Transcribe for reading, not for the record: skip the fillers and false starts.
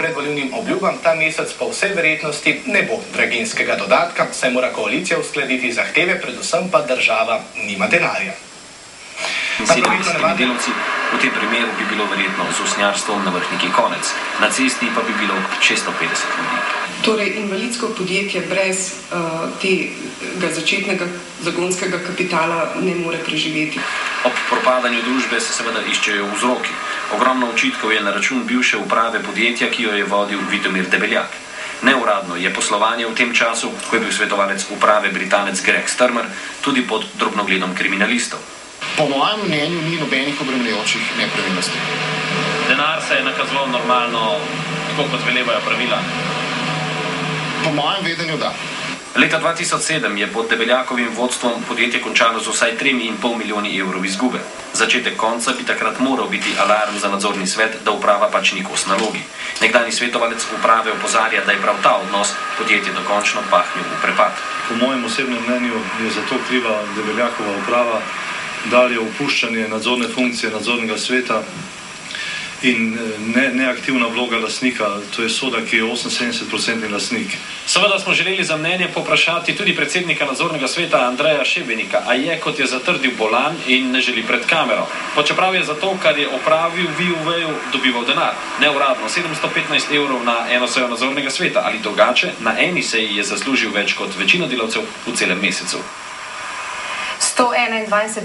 predvolilnim obljubam ta mesec po vsej verjetnosti ne bo draginjskega dodatka, saj mora koalicija uskladiti zahteve, predvsem pa država nima denarja. 70 delavci, v tem primeru bi bilo verjetno z usnjarstvom na Vrhniki konec, na cesti pa bi bilo 650 ljudi. Torej, invalidsko podjetje brez tega začetnega zagonskega kapitala ne more preživeti. Ob propadanju družbe se seveda iščejo vzroki. Ogromno očitkov je na račun bivše uprave podjetja, ki jo je vodil Vitomir Debeljak. Neuradno je poslovanje v tem času, ko je bil svetovalec uprave Britanec Greg Strmer, tudi pod drobnogledom kriminalistov. Po mojem mnenju ni nobenih obremenjujočih nepravilnosti. Denar se je nakazoval normalno, tako kot velevajo pravila? Po mojem vedenju da. Leta 2007 je pod Debeljakovim vodstvom podjetje končalo z vsaj 3,5 milijoni evrov izgube. Začetek konca bi takrat moral biti alarm za nadzorni svet, da uprava pač ni kos nalogi. Nekdanji svetovalec uprave opozarja, da je prav ta odnos podjetje dokončno pahnil v prepad. Po mojem osebnem mnenju je zato kriva Debeljakova uprava, dalje opuščanje nadzorne funkcije nadzornega sveta in neaktivna vloga lastnika, to je Soda, ki je 78% lastnik. Seveda smo želeli za mnenje poprašati tudi predsednika nadzornega sveta Andreja Šebenika, a je, kot je zatrdil, bolan in ne želi pred kamero. Počeprav je zato, kar je opravil VUV-ju, dobival denar. Neuradno 715 evrov na eno sejo nadzornega sveta, ali drugače, na eni seji je zaslužil več kot večina delavcev v celem mesecu. 121